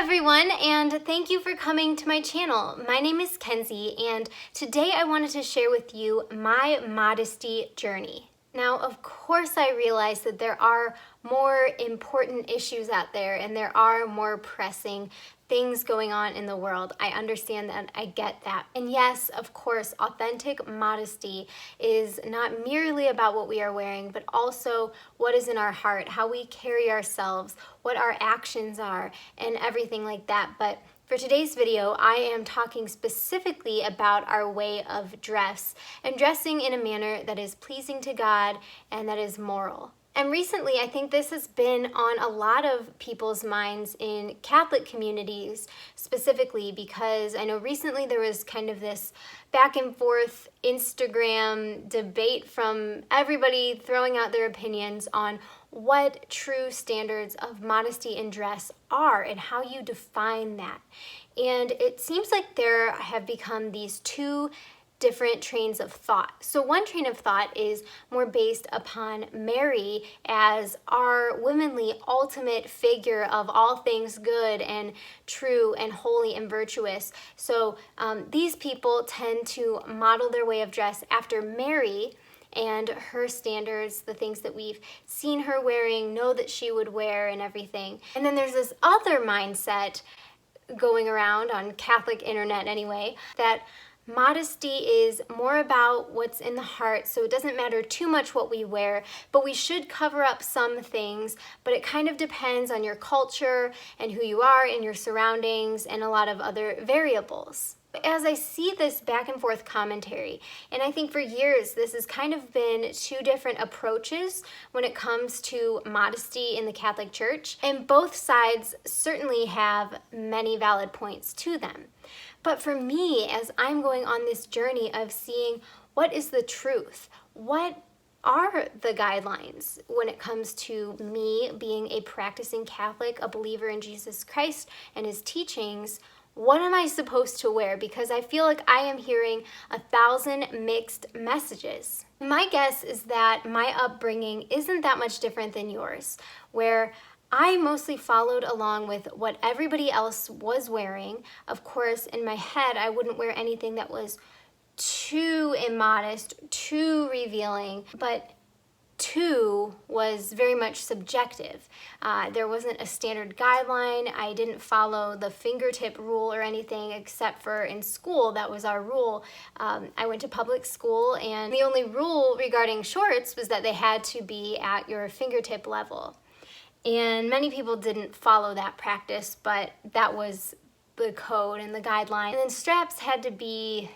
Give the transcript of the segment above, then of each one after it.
everyone, and thank you for coming to my channel. My name is Kenzie, and today I wanted to share with you my modesty journey. Now, of course, I realize that there are more important issues out there, and there are more pressing things going on in the world. I understand that, I get that. And yes, of course, authentic modesty is not merely about what we are wearing, but also what is in our heart, how we carry ourselves, what our actions are, and everything like that. But for today's video, I am talking specifically about our way of dress and dressing in a manner that is pleasing to God and that is moral. And recently, I think this has been on a lot of people's minds in Catholic communities specifically, because I know recently there was kind of this back and forth Instagram debate from everybody throwing out their opinions on what true standards of modesty in dress are and how you define that. And it seems like there have become these two different trains of thought. So one train of thought is more based upon Mary as our womanly ultimate figure of all things good and true and holy and virtuous. So these people tend to model their way of dress after Mary and her standards, the things that we've seen her wearing, know that she would wear and everything. And then there's this other mindset going around on Catholic internet anyway, that modesty is more about what's in the heart, so it doesn't matter too much what we wear, but we should cover up some things, but it kind of depends on your culture and who you are and your surroundings and a lot of other variables. As I see this back and forth commentary, and I think for years this has kind of been two different approaches when it comes to modesty in the Catholic Church, and both sides certainly have many valid points to them. But for me, as I'm going on this journey of seeing what is the truth, what are the guidelines when it comes to me being a practicing Catholic, a believer in Jesus Christ and his teachings, what am I supposed to wear? Because I feel like I am hearing 1,000 mixed messages. My guess is that my upbringing isn't that much different than yours, where I mostly followed along with what everybody else was wearing. Of course, in my head, I wouldn't wear anything that was too immodest, too revealing, but too was very much subjective. There wasn't a standard guideline. I didn't follow the fingertip rule or anything, except for in school, that was our rule. I went to public school, and the only rule regarding shorts was that they had to be at your fingertip level. And many people didn't follow that practice, but that was the code and the guideline. And then straps had to be,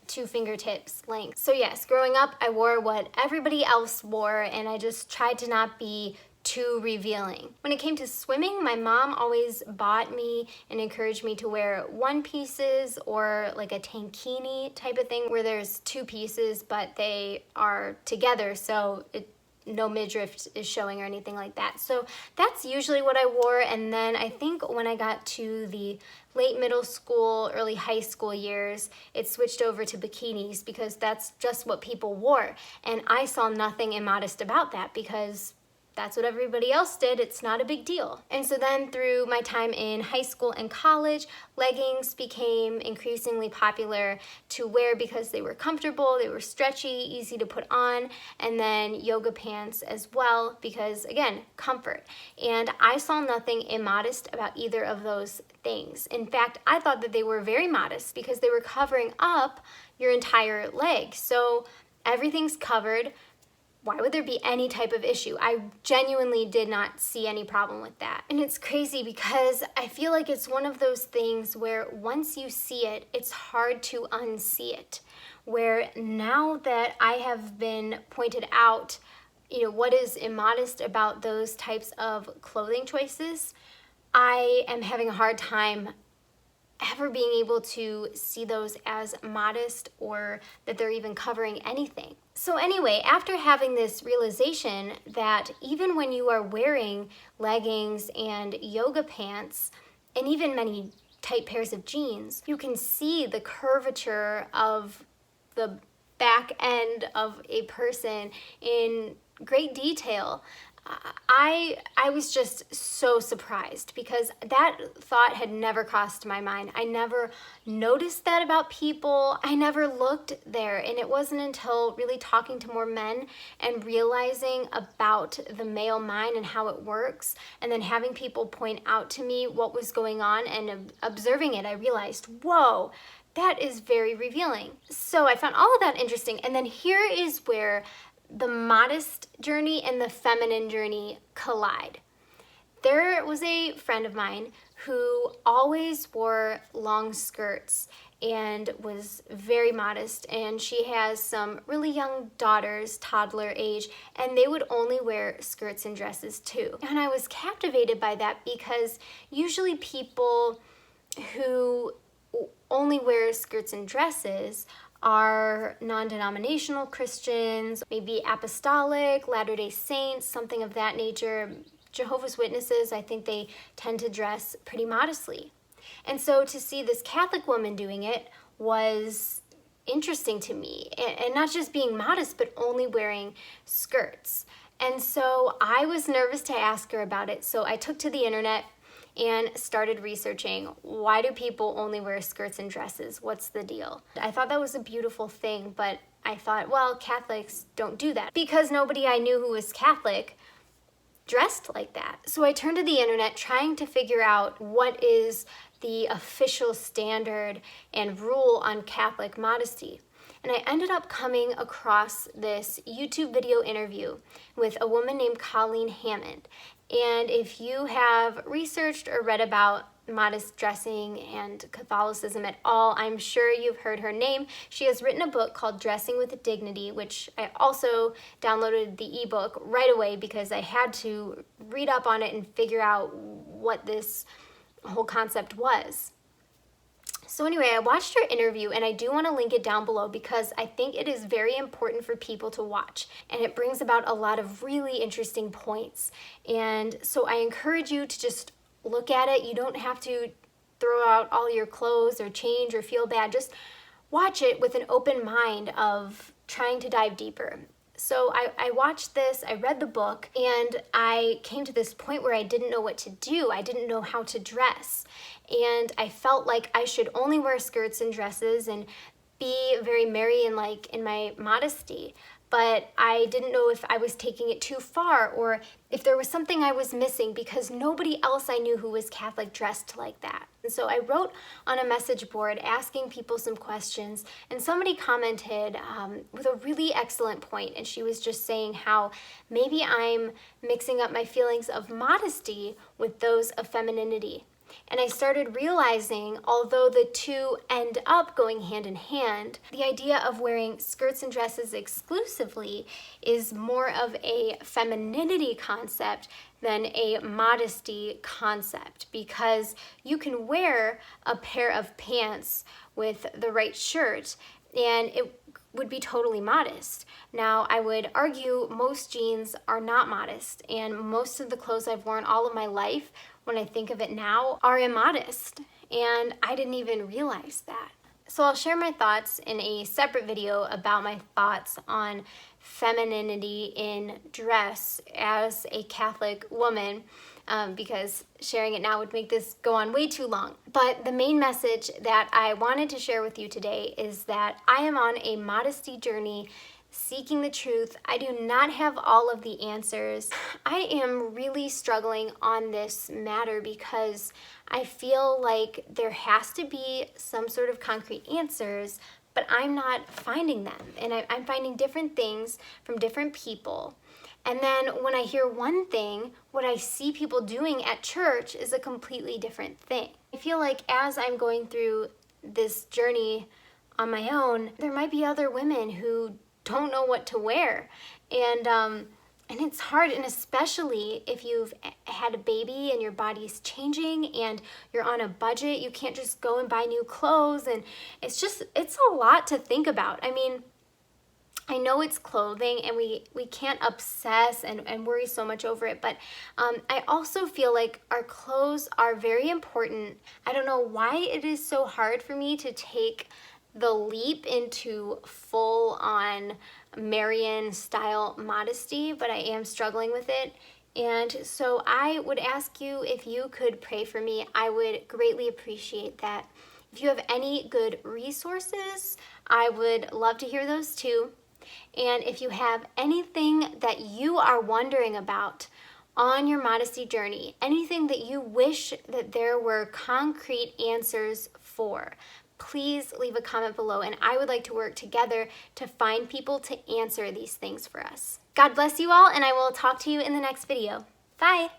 2 fingertips length. So yes, growing up, I wore what everybody else wore, and I just tried to not be too revealing. When it came to swimming, my mom always bought me and encouraged me to wear one pieces or like a tankini type of thing, where there's 2 pieces, but they are together, so no midriff is showing or anything like that. So that's usually what I wore. And then I think when I got to the late middle school, early high school years, it switched over to bikinis because that's just what people wore. And I saw nothing immodest about that because that's what everybody else did. It's not a big deal. And so then through my time in high school and college, leggings became increasingly popular to wear because they were comfortable, they were stretchy, easy to put on, and then yoga pants as well because, again, comfort. And I saw nothing immodest about either of those things. In fact, I thought that they were very modest because they were covering up your entire leg. So everything's covered. Why would there be any type of issue? I genuinely did not see any problem with that. And it's crazy because I feel like it's one of those things where once you see it, it's hard to unsee it. Where now that I have been pointed out, what is immodest about those types of clothing choices, I am having a hard time ever being able to see those as modest or that they're even covering anything. So anyway, after having this realization that even when you are wearing leggings and yoga pants, and even many tight pairs of jeans, you can see the curvature of the back end of a person in great detail. I was just so surprised because that thought had never crossed my mind. I never noticed that about people. I never looked there. And it wasn't until really talking to more men and realizing about the male mind and how it works, and then having people point out to me what was going on and observing it, I realized, whoa, that is very revealing. So I found all of that interesting. And then here is where the modest journey and the feminine journey collide. There was a friend of mine who always wore long skirts and was very modest, and she has some really young daughters, toddler age, and they would only wear skirts and dresses too. And I was captivated by that because usually people who only wear skirts and dresses are non-denominational Christians, maybe apostolic, Latter-day Saints, something of that nature. Jehovah's Witnesses, I think they tend to dress pretty modestly. And so to see this Catholic woman doing it was interesting to me. And not just being modest, but only wearing skirts. And so I was nervous to ask her about it. So I took to the internet and started researching, why do people only wear skirts and dresses? What's the deal? I thought that was a beautiful thing, but I thought, well, Catholics don't do that because nobody I knew who was Catholic dressed like that. So I turned to the internet trying to figure out what is the official standard and rule on Catholic modesty. And I ended up coming across this YouTube video interview with a woman named Colleen Hammond. And if you have researched or read about modest dressing and Catholicism at all, I'm sure you've heard her name. She has written a book called Dressing with Dignity, which I also downloaded the ebook right away because I had to read up on it and figure out what this whole concept was. So anyway, I watched her interview, and I do want to link it down below because I think it is very important for people to watch, and it brings about a lot of really interesting points. And so I encourage you to just look at it. You don't have to throw out all your clothes or change or feel bad. Just watch it with an open mind of trying to dive deeper. So I watched this, I read the book, and I came to this point where I didn't know what to do. I didn't know how to dress. And I felt like I should only wear skirts and dresses and be very merry and like in my modesty. But I didn't know if I was taking it too far or if there was something I was missing because nobody else I knew who was Catholic dressed like that. And so I wrote on a message board asking people some questions, and somebody commented with a really excellent point, and she was just saying how maybe I'm mixing up my feelings of modesty with those of femininity. And I started realizing, although the two end up going hand in hand, the idea of wearing skirts and dresses exclusively is more of a femininity concept than a modesty concept, because you can wear a pair of pants with the right shirt and it would be totally modest. Now, I would argue most jeans are not modest, and most of the clothes I've worn all of my life, when I think of it now, are immodest, and I didn't even realize that. So I'll share my thoughts in a separate video about my thoughts on femininity in dress as a Catholic woman, because sharing it now would make this go on way too long. But the main message that I wanted to share with you today is that I am on a modesty journey, seeking the truth. I do not have all of the answers. I am really struggling on this matter because I feel like there has to be some sort of concrete answers, but I'm not finding them. And I'm finding different things from different people. And then when I hear one thing, what I see people doing at church is a completely different thing. I feel like as I'm going through this journey on my own, there might be other women who don't know what to wear. And it's hard, and especially if you've had a baby and your body's changing and you're on a budget, you can't just go and buy new clothes, and it's a lot to think about. I mean, I know it's clothing and we can't obsess and worry so much over it, but I also feel like our clothes are very important. I don't know why it is so hard for me to take the leap into full-on Marian style modesty, but I am struggling with it. And so I would ask you if you could pray for me. I would greatly appreciate that. If you have any good resources, I would love to hear those too. And if you have anything that you are wondering about on your modesty journey, anything that you wish that there were concrete answers for, please leave a comment below, and I would like to work together to find people to answer these things for us. God bless you all, and I will talk to you in the next video. Bye!